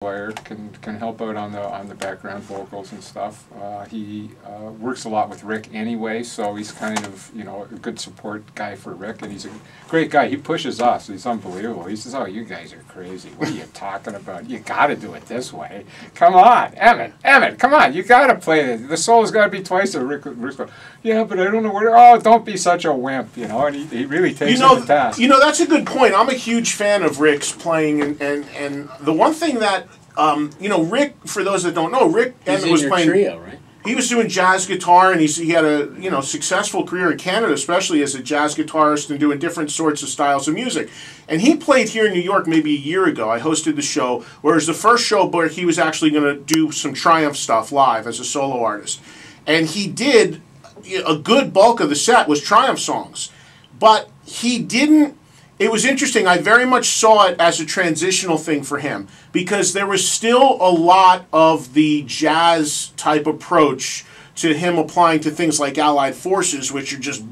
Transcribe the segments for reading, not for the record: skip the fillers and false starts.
player, can help out on the background vocals and stuff. He works a lot with Rick anyway, so he's kind of, you know, a good support guy for Rick, and he's a great guy. He pushes us. He's unbelievable. He says, "Oh, you guys are crazy. What are you talking about? You got to do it this way. Come on, Emmett, come on. You got to play it. The solo's got to be twice." So Rick's going, "Yeah, but I don't know where." "Oh, don't be such a wimp," you know. And he really takes it to task. You know, that's a good point. I'm a huge fan of Rick's playing, and the one thing that you know, Rick, for those that don't know, Rick Emmett was playing trio, right? He was doing jazz guitar, and he had a, you know, successful career in Canada, especially as a jazz guitarist and doing different sorts of styles of music. And he played here in New York maybe a year ago. I hosted the show, where it was the first show where he was actually going to do some Triumph stuff live as a solo artist. And he did, a good bulk of the set was Triumph songs. But he didn't, it was interesting. I very much saw it as a transitional thing for him, because there was still a lot of the jazz type approach to him applying to things like Allied Forces, which are just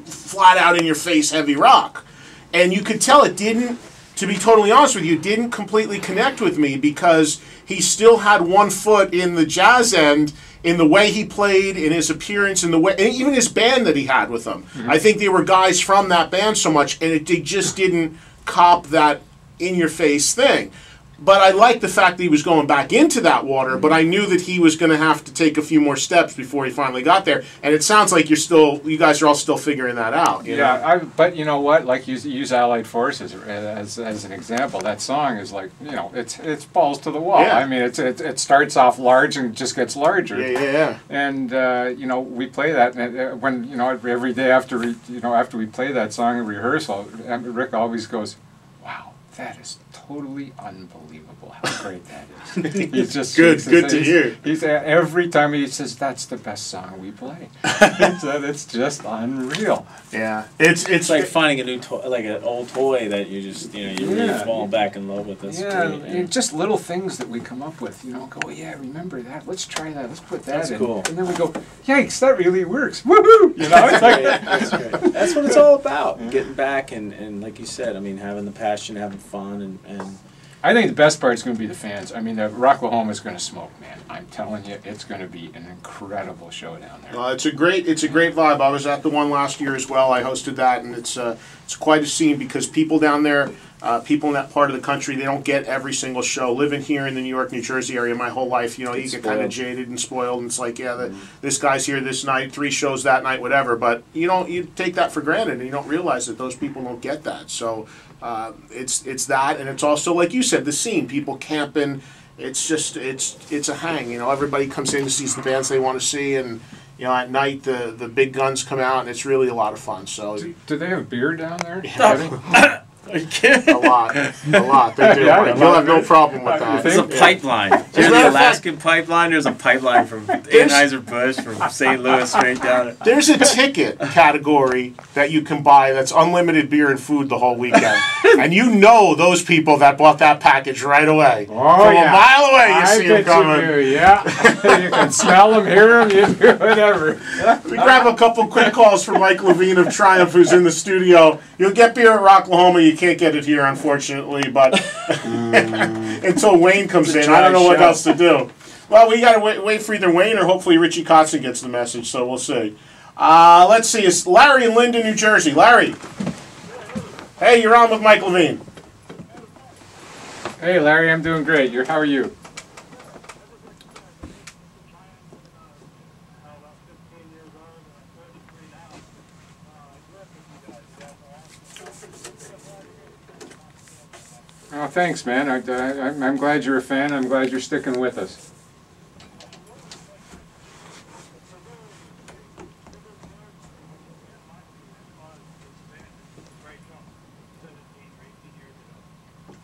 flat out in your face heavy rock. And you could tell it didn't, to be totally honest with you, didn't completely connect with me, because he still had one foot in the jazz end, in the way he played, in his appearance, in the way, and even his band that he had with him. Mm-hmm. I think they were guys from that band so much, and it just didn't cop that in-your-face thing. But I liked the fact that he was going back into that water, but I knew that he was going to have to take a few more steps before he finally got there. And it sounds like you guys are all still figuring that out. You know? But you know what? Like, you use Allied Forces as an example. That song is like, you know, it's balls to the wall. Yeah. I mean, it starts off large and just gets larger. Yeah. And you know, we play that, and when, you know, every day after we play that song in rehearsal, Rick always goes, "Wow, that is totally unbelievable how great that is." He's just good to hear. He's every time he says, "That's the best song we play." It's just unreal. Yeah, it's like finding a new toy, like an old toy that you just, you know, you're really falling back in love with. That's great, just little things that we come up with. You know, go, "Yeah, remember that? Let's try that. Let's put that That's in." Cool. And then we go, "Yikes, that really works! Woohoo!" You know, it's like that's great. That's what it's all about. Getting back and like you said, I mean, having the passion, having fun, and I think the best part is going to be the fans. I mean, the Rocklahoma is going to smoke, man. I'm telling you, it's going to be an incredible show down there. It's a great vibe. I was at the one last year as well. I hosted that, and it's quite a scene, because people down there, people in that part of the country, they don't get every single show. Living here in the New York, New Jersey area my whole life, you know, you get kind of jaded and spoiled, and it's like, yeah, this guy's here this night, 3 shows that night, whatever. But you take that for granted, and you don't realize that those people don't get that. So it's that, and it's also, like you said, the scene, people camping. It's just it's a hang. You know, everybody comes in and sees the bands they want to see, and you know, at night the big guns come out, and it's really a lot of fun. So do they have beer down there? Yeah. Are you kidding? A lot. They do. Yeah, You'll have no problem with that. There's a pipeline. There's the Alaskan pipeline. There's a pipeline from Anheuser-Busch, from St. Louis straight down. There's a ticket category that you can buy that's unlimited beer and food the whole weekend. And you know those people that bought that package right away. Oh, from a mile away, you see them coming. You can smell them, hear them, you do whatever. We grab a couple quick calls from Mike Levine of Triumph, who's in the studio. You'll get beer at Rocklahoma. You can't get it here, unfortunately, but until Wayne comes in, I don't know what else to do. Well, we got to wait for either Wayne or hopefully Richie Kotzen gets the message, so we'll see. Let's see. It's Larry in Linden, New Jersey. Larry. Hey, you're on with Mike Levine. Hey, Larry, I'm doing great. How are you? Oh, thanks, man. I'm glad you're a fan. I'm glad you're sticking with us.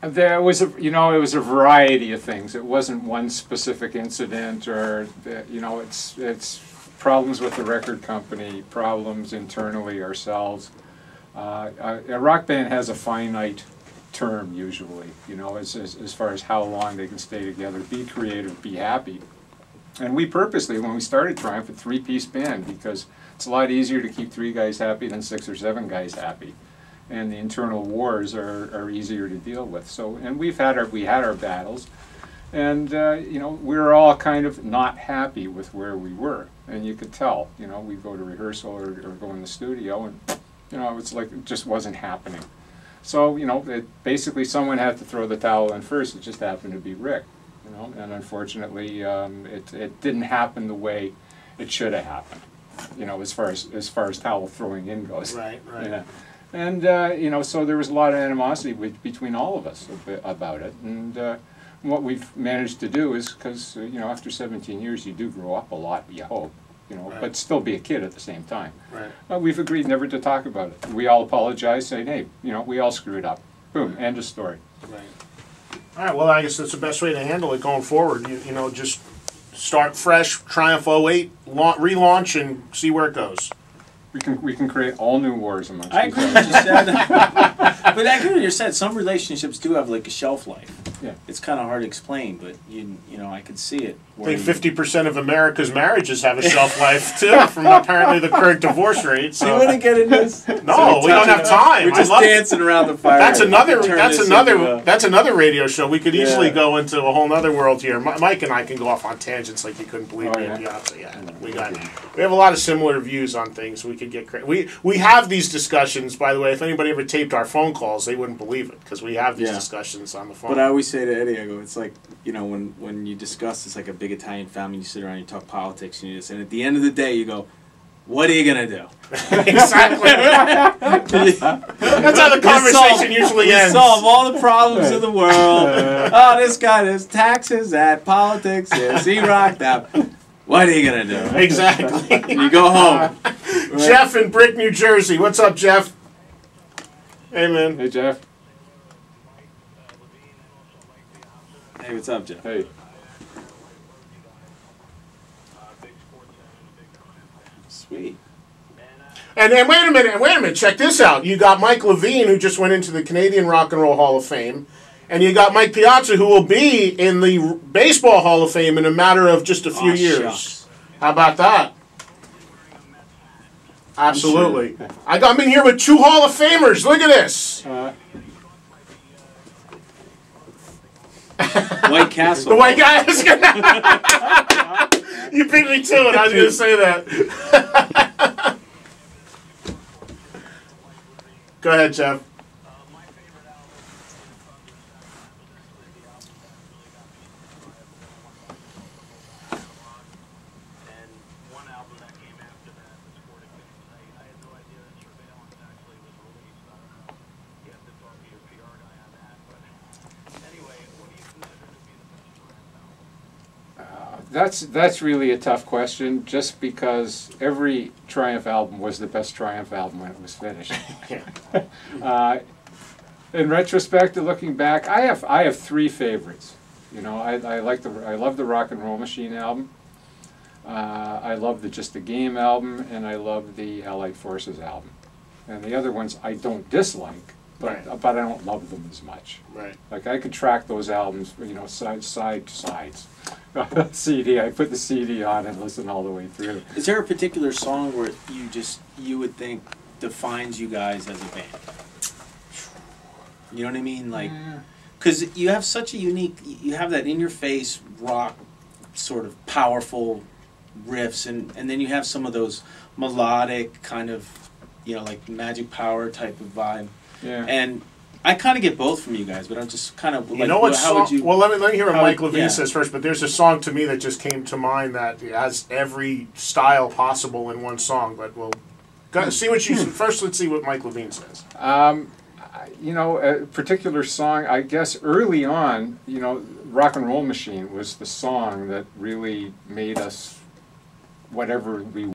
There was it was a variety of things. It wasn't one specific incident, or it's problems with the record company, problems internally ourselves. A rock band has a finite term usually, as far as how long they can stay together, be creative, be happy. And we purposely, when we started Triumph, a 3-piece band, because it's a lot easier to keep 3 guys happy than 6 or 7 guys happy, and the internal wars are easier to deal with. So, and we had our battles, And you know, we were all kind of not happy with where we were, and you could tell. You know, we'd go to rehearsal or go in the studio, and you know, it's like it just wasn't happening. So you know, basically someone had to throw the towel in first. It just happened to be Rick. You know, and unfortunately, it didn't happen the way it should have happened. You know, as far as towel throwing in goes. Right. Yeah. And you know, so there was a lot of animosity between all of us about it. And what we've managed to do is, because you know, after 17 years, you do grow up a lot. You hope, you know, but still be a kid at the same time. Right. We've agreed never to talk about it. We all apologize, saying, hey, you know, we all screwed up. Boom, end of story. Right. All right. Well, I guess that's the best way to handle it going forward. You know, just start fresh, Triumph '08, relaunch, and see where it goes. We can create all new wars amongst I agree with what you said. But I agree with what you said. Some relationships do have like a shelf life. Yeah. It's kind of hard to explain, but you know, I could see it. I think 50% of America's marriages have a shelf life too, from apparently the current divorce rate. So. You wouldn't get in this. No, we don't have time. We're just dancing around the fire. That's another radio show. We could easily go into a whole other world here. Mike and I can go off on tangents like you couldn't believe me in Piazza. Yeah, we have a lot of similar views on things. We could get we have these discussions. By the way, if anybody ever taped our phone calls, they wouldn't believe it because we have these discussions on the phone. But I always say to Eddie, I go, it's like, you know, when you discuss, it's like a big Italian family. You sit around, you talk politics, and and at the end of the day, you go, "What are you gonna do?" Exactly. That's how the conversation usually ends. Solve all the problems of the world. Oh, this guy, there's taxes, that politics, this he rocked out. What are you gonna do? Exactly. You go home. Right. Jeff in Brick, New Jersey. What's up, Jeff? Hey, man. Hey, Jeff. Hey, what's up, Jeff? Hey. Sweet. And wait a minute, check this out. You got Mike Levine, who just went into the Canadian Rock and Roll Hall of Fame, and you got Mike Piazza, who will be in the Baseball Hall of Fame in a matter of just a few years. Shucks. How about that? Absolutely. I'm in here with 2 Hall of Famers. Look at this. White Castle. The White guy. You beat me to it. I was going to say that. Go ahead, Jeff. That's really a tough question, just because every Triumph album was the best Triumph album when it was finished. In retrospect, looking back, I have 3 favorites. You know, I love the Rock and Roll Machine album. I love the Just a Game album, and I love the Allied Forces album. And the other ones I don't dislike, but I don't love them as much. Right. Like I could track those albums, you know, side to sides. CD, I put the CD on and listen all the way through. Is there a particular song where you would think defines you guys as a band? You know what I mean? Like, because you have such a unique, you have that in-your-face rock sort of powerful riffs, and then you have some of those melodic kind of, you know, like Magic Power type of vibe. Yeah. And I kind of get both from you guys, but I'm just kind of like, you know what how song? would you? Well, let me hear what Mike Levine says first. But there's a song to me that just came to mind that has every style possible in one song. But we'll see what you first. Let's see what Mike Levine says. You know, a particular song. I guess early on, you know, Rock and Roll Machine was the song that really made us whatever we